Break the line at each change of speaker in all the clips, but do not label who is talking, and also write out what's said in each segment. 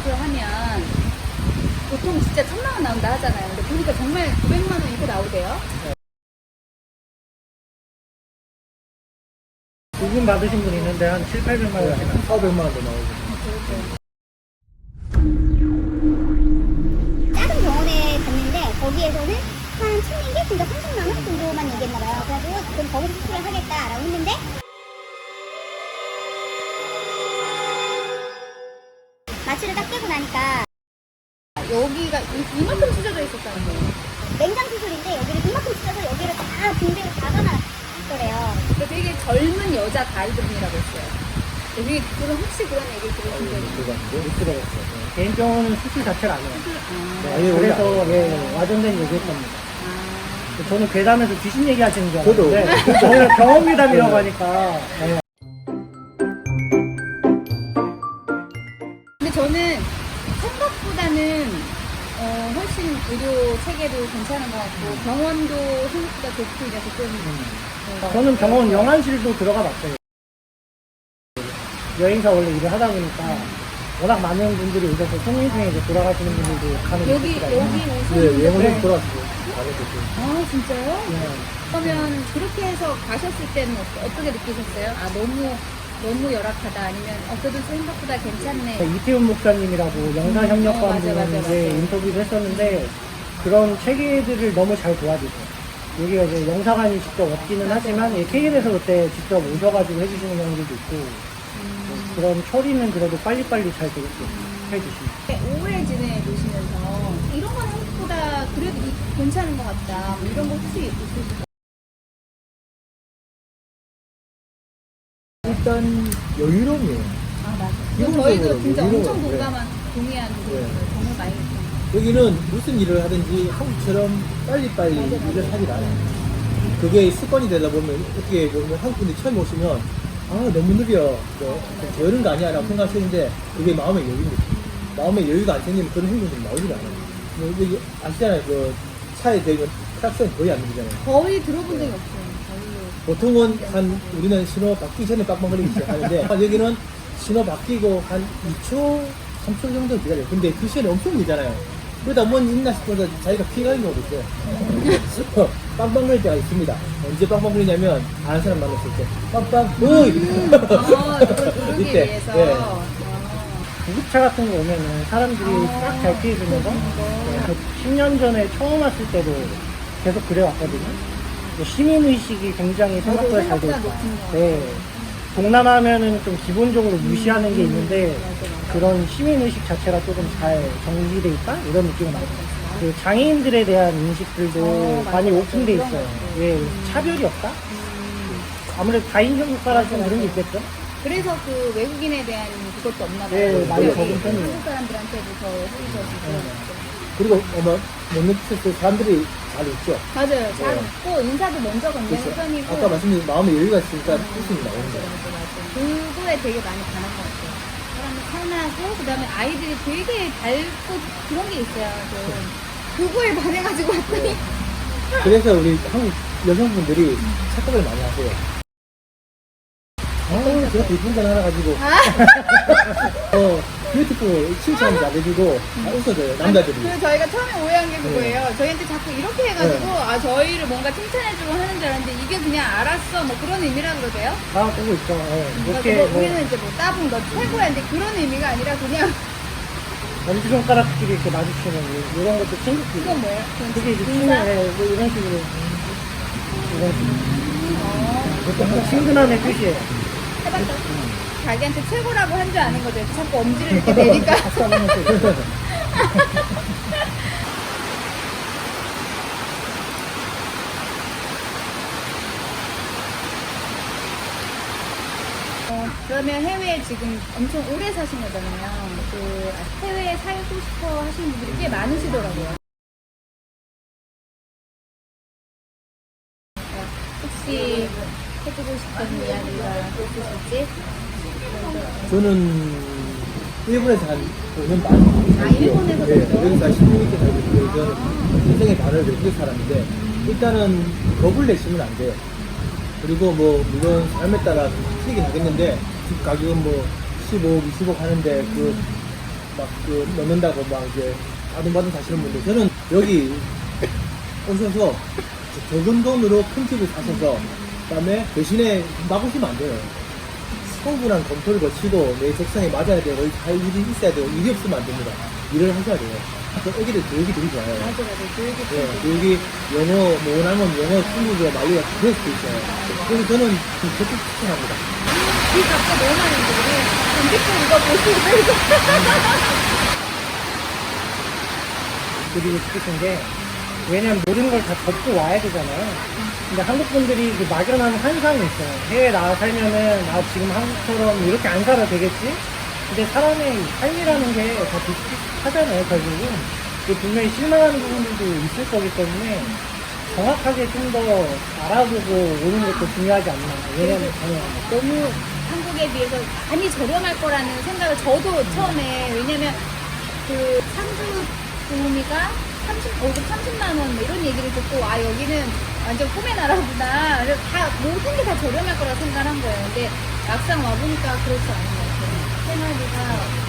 하면 보통 진짜 1,000만 원 나온다 하잖아요. 근데 보니까 정말 900만 원 이렇게 나오대요.
부금 받으신 분 있는데 한 7, 800만 원씩
400만 원도 나오고.
작은 병원에 갔는데 거기에서는 한 치는 게 진짜 30만 원 정도만 얘기했나 봐요. 그래가지고 그럼 거기서 수술을 하겠다라고 했는데 마취를 딱 떼고 나니까
여기가 이만큼 찢어져 있었다는 거예요.
맹장 수술인데 여기를 이만큼 찢어서 여기를 다 붕대로 박아놨더래요.
그러니까 되게 젊은 여자 가이드분이라고 했어요. 되게 그런 혹시 그런 얘기를 들으신 적이 있어요?
못 들어봤어요. 개인 병원은 수술 자체를 안 해요.
아,
네, 그래서 와전된 얘기 했답니다.
아.
저는 괴담에서 귀신 얘기 하시는 줄
저도.
알았는데 저희가 경험 괴담이라고 하니까 네.
근데 저는 생각보다는 훨씬 의료 체계도 괜찮은 것 같고 병원도 생각보다 좋고 이래서 좀
저는 병원 영안실도 들어가 봤어요. 여행사 원래 일을 하다 보니까 워낙 많은 분들이 오셔서 손님 중에 이제 돌아가시는 분들도 가는
여기
있더라고요.
오시는
네, 영혼이
네.
돌아왔어요. 잘했었죠.
아 진짜요?
네.
그러면 그렇게 해서 가셨을 때는 어떻게 느끼셨어요? 아 너무 열악하다 아니면 그래도 생각보다 괜찮네.
이태훈 목사님이라고 영사협력관
맞아, 맞아,
분이
맞아.
이제 인터뷰를 했었는데 그런 체계들을 너무 잘 도와주세요. 여기가 이제 영사관이 직접 없기는
맞아,
하지만
맞아.
KB에서 그때 직접 오셔가지고 해주시는 경우들도 있고 그런 처리는 그래도 빨리빨리 잘 되게끔 해주십니다.
오래 지내보시면서 이런 건 생각보다 그래도 괜찮은 것 같다. 뭐 이런 거 혹시 있으실까요?
일단 여유로움이에요.
아 맞아.
기본적으로
저희도 진짜
이런
엄청
거,
동의하는 부분이에요.
네.
정말 많이 했어요.
여기는 무슨 일을 하든지 한국처럼 빨리빨리
맞아, 맞아.
일을 하질 않아요. 그게 습관이 되다 보면 어떻게 보면 한국 분들이 처음 오시면 너무 느려 좀 게으른 거 아니야 라고 생각하시는데 그게 마음의 여유입니다. 마음의 여유가 안 생기면 그런 행동들이 나오질 않아요. 뭐 여기 아시잖아요. 그 차에 대면 크락션 거의 안 들리잖아요.
거의 들어본 적이 없어요. 거의.
보통은 우리는 신호 바뀌기 전에 빡빡거리기 시작하는데 여기는 신호 바뀌고 한 2초, 3초 정도 기다려요. 근데 그 시간이 엄청 길잖아요. 그러다 뭔 있나 싶어서 자기가 피해가는 경우도 있어요. 빵빵거릴 때가 있습니다. 언제 빵빵거리냐면 아는 사람 만났을 때 빵빵 으이
누르기
이때,
위해서.
네.
구급차 같은 거 오면은 사람들이 싹 잘 피해주는 거. 네, 10년 전에 처음 왔을 때도 계속 그래왔거든요. 시민의식이 굉장히 생각보다 잘 돼 있다.
높은 거.
네. 동남아면은 좀 기본적으로 무시하는 게 있는데 그런 시민의식 자체가 조금 잘 정리돼 있다? 이런 느낌이 나요. 그 장애인들에 대한 인식들도
맞아,
많이
맞아.
오픈돼
그런
있어요.
것 같아요.
예, 차별이 없다? 아무래도 다인종 국가라서 그런 게 있겠죠?
그래서 그 외국인에 대한 그것도 없나 봐요.
네, 많이
여기
적은 편이에요.
한국 사람들한테도 더 해주셔서 그런 거.
그리고 못 느꼈을 때 사람들이 잘 있죠.
맞아요. 잘
네.
웃고 인사도 먼저 건네는
그렇죠.
편이고.
아까 말씀드린 마음의 여유가 있으니까 웃음이 나오는 거예요.
그거에 되게 많이 반한 것 같아요. 사람이 편하고 그다음에 아이들이 되게 밝고 그런 게 있어요. 그거에 반해가지고 왔더니
그래서 우리 한국 여성분들이 착각을 많이 하세요. 제가 예쁜 건 하나 가지고 뷰티풀 칭찬 잘해주고 웃어줘요 남자들이.
그 저희가 처음에 오해한 게 그거예요. 저희한테 자꾸 이렇게 해가지고
네.
저희를 뭔가 칭찬해주고 하는 줄 알았는데 이게 그냥 알았어 뭐 그런 의미라 그러세요?
아, 그거 있죠. 예.
그러니까
이렇게
뭐
뭐
우리는 이제 뭐 따봉 너 최고야 근데 그런 의미가 아니라 그냥
엄지손가락끼리 이렇게 마주치는 이런 것도 친구끼리.
그건 뭐예요?
그게 이제 친구,
인사?
예, 뭐 이런 식으로. 이런 식으로.
어,
그것도 친근함의 표시예요.
해봤어. 자기한테 최고라고 한 줄 아는 거죠. 자꾸 엄지를 이렇게 내니까.
박수 한번 해주세요.
그러면 해외에 지금 엄청 오래 사신 거잖아요. 그 해외에 살고 싶어 하시는 분들이 꽤 많으시더라고요. 혹시 해주고 싶은 이야기가 있으실지?
저는 일본에서 한 5년 반.
아, 일본에서
네,
그렇죠?
여기서 한 16년 살고 있고, 저는 인생의 반을 외국에 살았는데, 일단은 겁을 내시면 안 돼요. 그리고 뭐, 물론 삶에 따라 틀리긴 하겠는데, 집 가격은 뭐, 15억, 20억 하는데, 막 그 넣는다고 막 이제 아둥바둥 사시는 분들, 저는 여기 오셔서 적은 돈으로 큰 집을 사셔서 그다음에 대신에 나보시면 안 돼요. 충분한 검토를 거치고 내 적성에 맞아야 되고 할 일이 있어야 되고 일이 없으면 안 됩니다. 일을 하셔야 돼요. 애기들 교육이 되게 좋아요.
맞아. 교육이
네, 교육이 영어 모나면 영어 친구들과 말리가 그럴 수도 있어요. 그래서 저는 적극 추천합니다.
이 값도 너무 많은데 우리 전기표 이거 보시고 이거
드리고 싶으신 게, 왜냐면 모든 걸 다 접고 와야 되잖아요. 근데 한국 분들이 그 막연한 환상이 있어요. 해외 나와 살면은, 나 지금 한국처럼 이렇게 안 살아도 되겠지? 근데 사람의 삶이라는 게 다 비슷하잖아요, 결국은. 그 분명히 실망하는 부분들도 있을 거기 때문에, 정확하게 좀 더 알아보고 오는 것도 중요하지 않나. 왜냐면,
너무 한국에 비해서 많이 저렴할 거라는 생각을 저도 처음에, 왜냐면 그 상주 보험이가 30만 원 뭐 이런 얘기를 듣고, 아 여기는 완전 꿈의 나라구나. 그래서 다 모든 게 다 저렴할 거라 생각한 거예요. 근데 막상 와보니까 그렇지 않은 것 같아요. 생활비가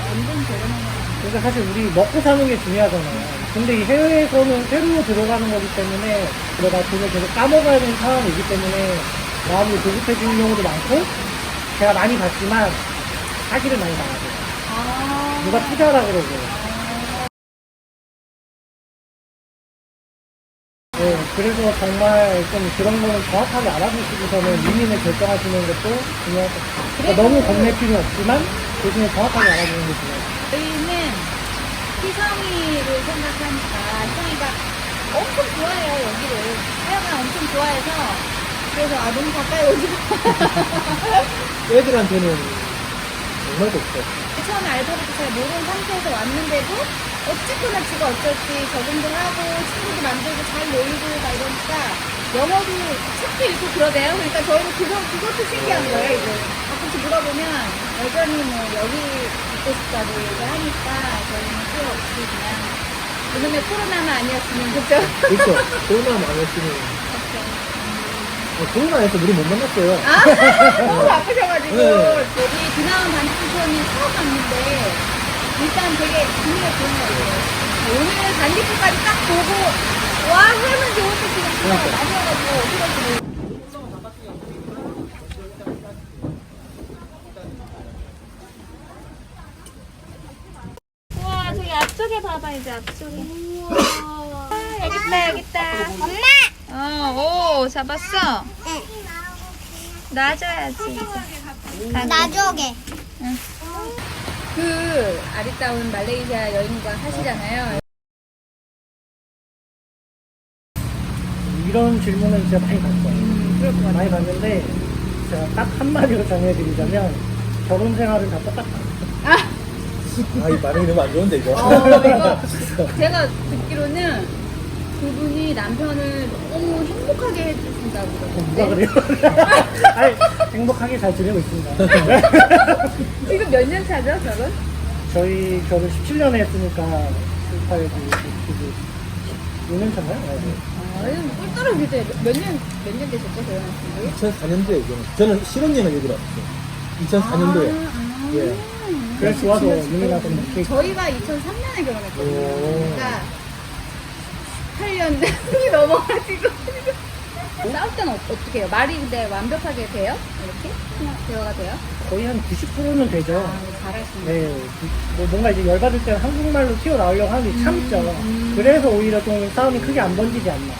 완전 저렴한 것 같아요.
그러니까 사실 우리 먹고 사는 게 중요하잖아요. 근데 이 해외에서는 새로 들어가는 거기 때문에, 내가 돈을 계속 까먹어야 되는 상황이기 때문에, 마음이 조급해지는 경우도 많고, 제가 많이 봤지만, 사기를 많이 당하죠.
아.
누가 투자하라 그러고. 네, 그래서 정말 좀 그런 거는 정확하게 알아보시고서는 이민을 결정하시는 것도 중요할 것 같아요. 그러니까 너무 겁낼 필요 없지만, 대신에 정확하게 알아보는 게 중요해요.
저희는 희성이를 생각하니까 희성이가 엄청 좋아해요 여기를. 하여간 엄청 좋아해서 그래서 아 너무 가까이 오지 마.
애들한테는 정말 좋죠.
처음에 알고리즘 잘 모르는 상태에서 왔는데도 어쨌거나 지가 어쩔지 적응도 하고 친구도 만들고 잘 놀고 막 이러니까 영어도 책도 읽고 그러대요. 그러니까 저희는 그것도 신기한 거예요. 이제 가끔씩 물어보면 여전히 뭐 여기 있고 싶다고 얘기하니까 저희는 필요 없이 그냥 이놈의 코로나만 아니었으면 그죠?
그렇죠. 코로나만 안 했으면. 코로나에서 우리 못 만났어요.
아 너무 바쁘셔가지고
네.
여기 드나운 반딧불편이 처음 왔는데 일단 되게 분위기가 좋은 것 같아요. 오늘은 반딧불까지 딱 보고 와 하면 좋은데 지금 비가 많이 와가지고 어디가지고 우와 저기 앞쪽에 봐봐 이제 앞쪽에 우와 여기 있다 여기 있다
엄마!
오 잡았어
응.
놔줘야지
나조개.
그 아리따운 말레이시아 여인과 사시잖아요.
이런 질문은 진짜 많이 봤어요.
그럴 것 같아요.
많이 봤는데, 제가 딱 한마디로 정해드리자면, 결혼 생활은 다 똑같다.
아, 이 반응이 너무 안 좋은데, 이거.
이거 제가 듣기로는 그분이 남편을 너무 행복하게 해주신다고
누가
그러는데
그래요? 아니, 행복하게 잘 지내고 있습니다.
지금 몇 년 차죠, 결혼?
저희 결혼 17년에 했으니까, 18, 5년 차인가요? 네.
아, 이거 꿀 떨어지죠. 몇 년 되셨죠, 결혼하신 지?
2004년도에 이거는. 저는 실혼여행 여기로 왔어요. 2004년도에. 예.
그래서 좋아서 이민하고 이렇게.
저희가 2003년에 결혼했거든요.
오.
그러니까 8년 이 넘어가지고 싸울 때는 어떻게 해요? 말이 근데 완벽하게 돼요? 이렇게? 그냥 대화가 돼요?
거의 한 90%는 되죠.
아, 잘하시네.
네, 뭐 뭔가 이제 열받을 때는 한국말로 튀어나오려고 하는데 참죠. 그래서 오히려 좀 싸움이 크게 안 번지지 않나.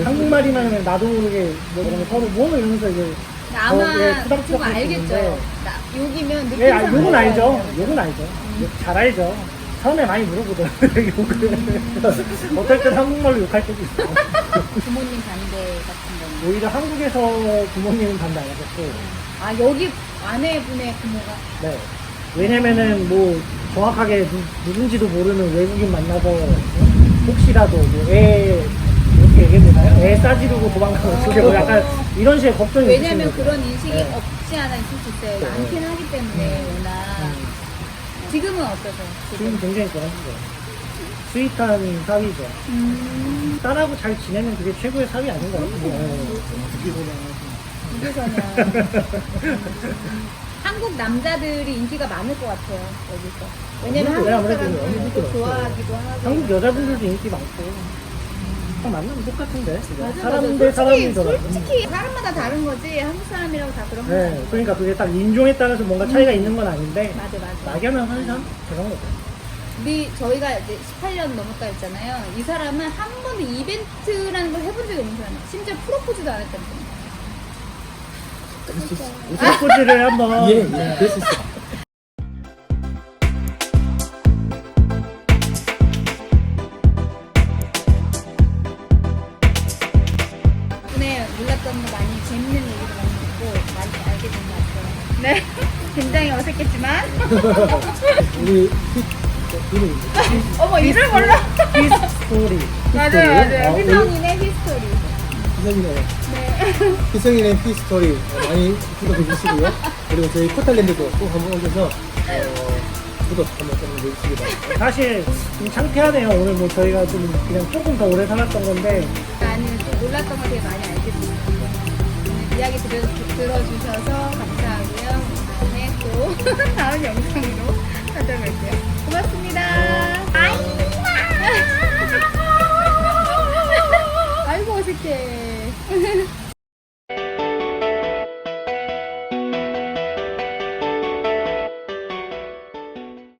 한국말이면 나도 모르게 뭐 서로 뭐 이러면서 이제
근데 아마
예,
그거
투닥투닥
알겠죠.
했는데.
나 욕이면 느낌
예, 욕은 알죠. 욕은 알죠. 잘 알죠. 처음에 많이 물어보더라고요, 욕을. 어떨 땐 한국말로 욕할 때도 있어요.
부모님 반대 같은 거는.
오히려 한국에서 부모님은 반대 안 하셨고,
아 여기 아내분의 부모가
네. 왜냐면은 뭐 정확하게 누군지도 모르는 외국인 만나서 혹시라도 뭐 어떻게 얘기해야 되나요? 애 싸지르고 도망가고 그게 뭐 약간 이런 식의 걱정이
왜냐면
있으신 거죠.
그런 인식이
네.
없지 않아 있을 수 있어요.
네.
많긴 하기 때문에 워낙. 지금은 어떠세요?
지금 굉장히 좋아하시죠. 스윗한 사위죠. 딸하고 잘 지내면 그게 최고의 사위 아닌가요?
여기서는 한국 남자들이 인기가 많을 것 같아요, 여기서. 왜냐면
아무래도
한국
아무래도
사람들도
아무래도
좋아하기도 하고.
한국 여자분들도 인기 많고. 다 만나면 똑같은데.
맞아,
사람 대
맞아.
사람이더라고.
솔직히 사람마다 다른 거지 한국 사람이라고 다 그런 거
네,
아니야.
그러니까 그게 딱 인종에 따라서 뭔가 차이가 있는 건 아닌데
맞아.
막연한 환상 그런 거죠.
저희가 이제 18년 넘었다 했잖아요. 이 사람은 한 번도 이벤트라는 걸 해본 적이 없는 사람이에요. 심지어 프로포즈도 안 했다는 거예요.
프로포즈를 한번
예, 그럴 수 있어.
덕분에 몰랐던 거 많이 재밌는 얘기도 많이 듣고 많이 알게 된 것 같아요. 네. 굉장히 어색했지만.
우리 이름이
어머, 이를 몰라.
히스토리.
맞아요.
우리
희성이네, 히스토리.
희성이네.
네.
희성이네 히스토리 많이 구독해 주시고요. 그리고 저희 코탈랜드도 꼭 한번 오셔서 구독 한번 좀 해주시기 바랍니다.
사실 좀 창피하네요. 오늘 뭐 저희가 좀 그냥 조금 더 오래 살았던 건데
나는 몰랐던 거 되게 많이 알게 됐어요. 오늘 이야기 들어주셔서 감사하고요. 다음에 또 다음 영상으로 찾아뵐게요. 고맙습니다. 아이고 어색해.